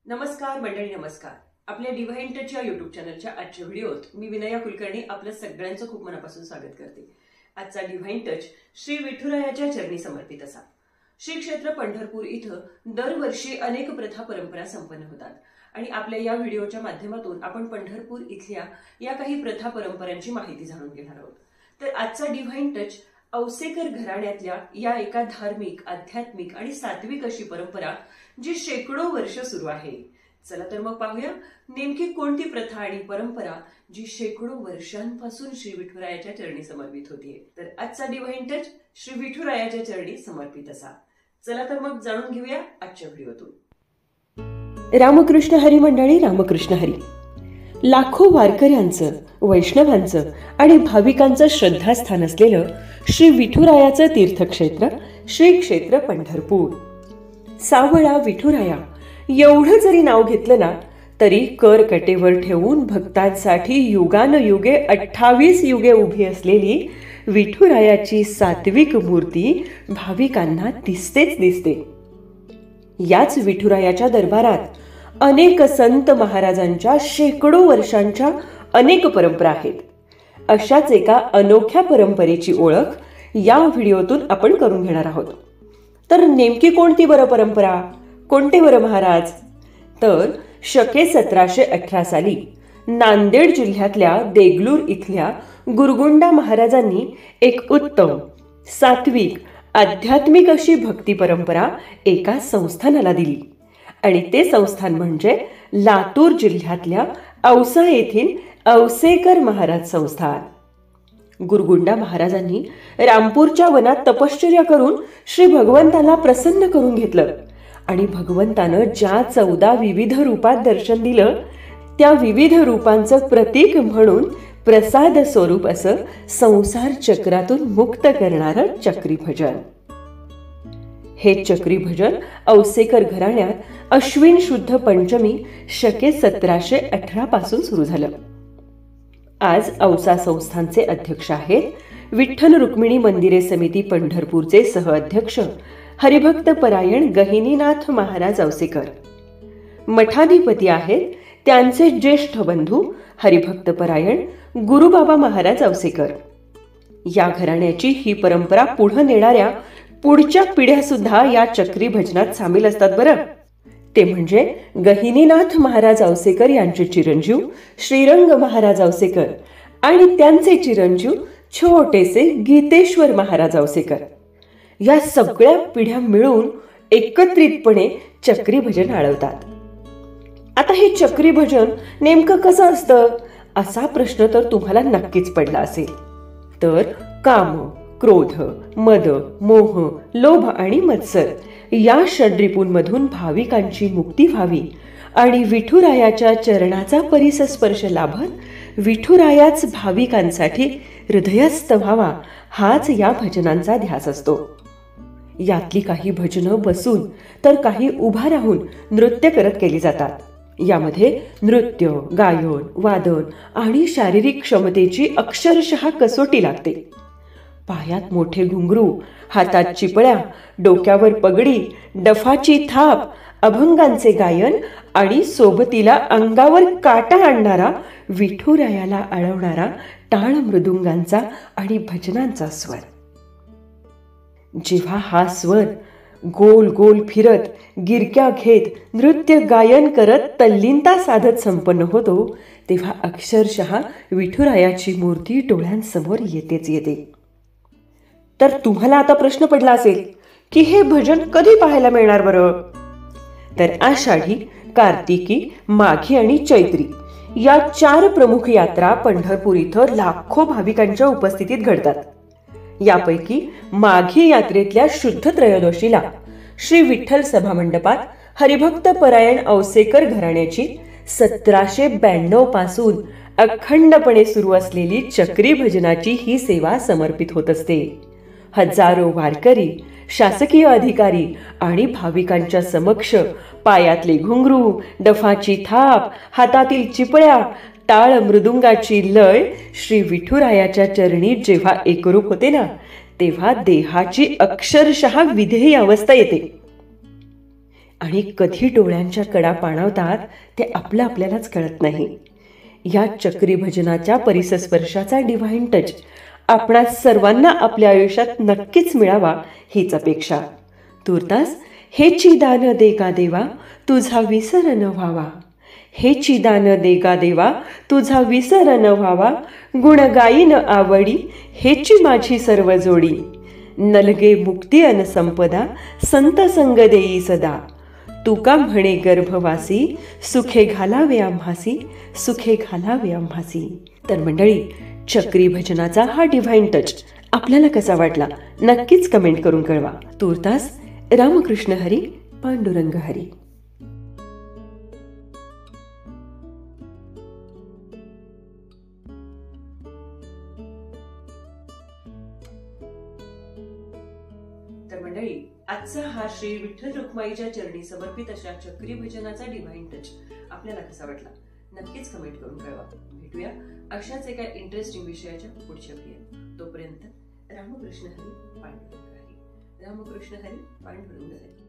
नमस्कार मंडळी, नमस्कार. आपल्या डिव्हाइन टच या युट्यूब चॅनलच्या आजच्या व्हिडिओत मी विनया कुलकर्णी आपलं सगळ्यांचं खूप मनापासून स्वागत करते. आजचा डिव्हाइन टच श्री विठुरायाच्या चरणी समर्पित असा. श्री क्षेत्र पंढरपूर इथं दरवर्षी अनेक प्रथा परंपरा संपन्न होतात आणि आपल्या या व्हिडिओच्या माध्यमातून आपण पंढरपूर इथल्या या काही प्रथा परंपरांची माहिती जाणून घेणार आहोत. तर आजचा डिव्हाइन टच औसेकर घराण्यातल्या या एका धार्मिक, आध्यात्मिक आणि सात्विक अशी परंपरा जी शेकडो वर्ष सुरू आहे. चला तर मग पाहूया नेमकी कोणती प्रथा आणि परंपरा जी शेकडो वर्षांपासून श्री विठुरायाच्या चरणी समर्पित होतीये. तर आजचा डिव्हाइन टच श्री विठुरायाच्या चरणी समर्पित असा. चला तर मग जाणून घेऊया आजच्या व्हिडिओतून. रामकृष्ण हरी मंडळी, रामकृष्ण हरी. लाखो वारकऱ्यांचं, वैष्णवांचं आणि भाविकांचं श्रद्धास्थान असलेलं श्री विठुरायाचं तीर्थक्षेत्र श्री क्षेत्र पंढरपूर. सावळा विठुराया एवढं जरी नाव घेतलं ना तरी कर कटेवर ठेवून भक्तांसाठी युगानयुगे 28 युगे उभी असलेली विठुरायाची सात्विक मूर्ती भाविकांना दिसतेच दिसते. याच विठुरायाच्या दरबारात अनेक संत महाराजांच्या शेकडो वर्षांच्या अनेक परंपरा आहेत. अशाच एका अनोख्या परंपरेची ओळख या व्हिडिओतून आपण करून घेणार आहोत. तर नेमकी कोणती बरं परंपरा, कोणते बरं महाराज? तर शके 1718 साली नांदेड जिल्ह्यातल्या देगलूर इथल्या गुरगुंडा महाराजांनी एक उत्तम, सात्विक, आध्यात्मिक अशी भक्ती परंपरा एका संस्थानाला दिली आणि ते संस्थान म्हणजे लातूर जिल्ह्यातल्या औसा येथील औसेकर महाराज संस्थान. गुरगुंडा महाराजांनी रामपूरच्या वनात तपश्चर्या करून श्री भगवंताला प्रसन्न करून घेतलं आणि भगवंतानं ज्या 14 विविध रूपात दर्शन दिलं त्या विविध रूपांचं प्रतीक म्हणून प्रसाद स्वरूप असं संसार चक्रातून मुक्त करणारं चक्री भजन. हे चक्री भजन औसेकर घराण्यात अश्विन शुद्ध पंचमी शके 1718 पासून सुरू झालं. आज औसा संस्थानचे अध्यक्ष आहेत विठ्ठल रुक्मिणी मंदिरे समिती पंढरपूरचे सहअध्यक्ष हरिभक्त परायण गहिनीनाथ महाराज औसेकर. मठाधिपती आहेत त्यांचे ज्येष्ठ बंधू हरिभक्त परायण गुरुबाबा महाराज औसेकर. या घराण्याची ही परंपरा पुढे नेणाऱ्या पुढच्या पिढ्या सुद्धा या चक्री भजनात सामील असतात बरं. ते म्हणजे गहिनीनाथ महाराज औसेकर यांचे चिरंजीव श्रीरंग महाराज औसेकर आणि त्यांचे चिरंजीव छोटेसे गीतेश्वर महाराज औसेकर. या सगळ्या पिढ्या मिळून एकत्रितपणे चक्री भजन आळवतात. आता हे चक्री भजन नेमकं कसं असतं असा प्रश्न तर तुम्हाला नक्कीच पडला असेल. तर काम, क्रोध, मद, मोह, लोभ आणि मत्सर या षड्रिपूंमधून भाविकांची मुक्ती व्हावी आणि विठुरायाच्या चरणाचा परिसस्पर्श लाभत विठुरायाच भाविकांसाठी हृदयस्थ व्हावा हाच या भजनांचा ध्यास असतो. यातली काही भजनं बसून तर काही उभा राहून नृत्य करत केली जातात. यामध्ये नृत्य, गायन, वादन आणि शारीरिक क्षमतेची अक्षरशः कसोटी लागते. पायात मोठे घुंगरू, हातात चिपळ्या, डोक्यावर पगडी, डफाची थाप, अभंगांचे गायन आणि सोबतीला अंगावर काटा आणणारा, विठुरायाला आळवणारा टाळ मृदुंगांचा आणि भजनांचा स्वर. जेव्हा हा स्वर गोल गोल फिरत, गिरक्या घेत, नृत्य गायन करत तल्लीनता साधत संपन्न होतो तेव्हा अक्षरशः विठुरायाची मूर्ती डोळ्यांसमोर येतेच येते. तर तुम्हाला आता प्रश्न पडला असेल की हे भजन कधी पाहायला मिळणार बरं? तर आषाढी, कार्तिकी, माघी आणि चैत्री या 4 प्रमुख यात्रा पंढरपूर इथं लाखो भाविकांच्या उपस्थितीत घडतात. यापैकी माघी यात्रेतल्या शुद्ध त्रयोदशीला श्री विठ्ठल सभा मंडपात हरिभक्त परायण औसेकर घराण्याची 1792 पासून अखंडपणे सुरू असलेली चक्री भजनाची ही सेवा समर्पित होत असते. हजारो वारकरी, शासकीय अधिकारी आणि भाविकांच्या समक्ष पायातले घुंगरू, डफाची थाप, हातातील चिपळ्या, टाळ मृदुंगाची लय श्री विठुरायाच्या चरणी जेव्हा एकरूप होते ना तेव्हा देहाची अक्षरशः विधेयी अवस्था येते. आणि कधी डोळ्यांच्या कडा पाणावतात ते आपल्यालाच कळत नाही. या चक्री भजनाच्या परिसस्पर्शाचा डिव्हाइन टच आपणा सर्वांना आपल्या आयुष्यात नक्कीच मिळावा हीच अपेक्षा. तूर्तास हेची दान देगा देवा तुझा विसर न व्हावा. हेची दान देगा देवा तुझा विसर न व्हावा. गुण गायीन आवडी हेची माझी सर्व जोडी. नलगे मुक्ती अन संपदा संत संग देई सदा. तुका म्हणे गर्भवासी सुखे घालावे आम्हासी, सुखे घालावे आम्हासी. तर मंडळी, चक्री भजनाचा हा डिव्हाइन टच आपल्याला कसा वाटला नक्कीच कमेंट करून कळवा. तूर्तास रामकृष्ण हरी, पांडुरंग हरी. तर मंडळी, आजचा हा श्री विठ्ठल रुक्माईच्या चरणी समर्पित अशा चक्री भजनाचा डिव्हाइन टच आपल्याला कसा वाटला नक्कीच कमेंट करून कळवा. भेटूया अशाच एका इंटरेस्टिंग विषयाच्या पुढच्या व्हिडिओत. तोपर्यंत रामकृष्ण हरी, पांडुरंग हरी. रामकृष्ण हरी, पांडुरंग हरी.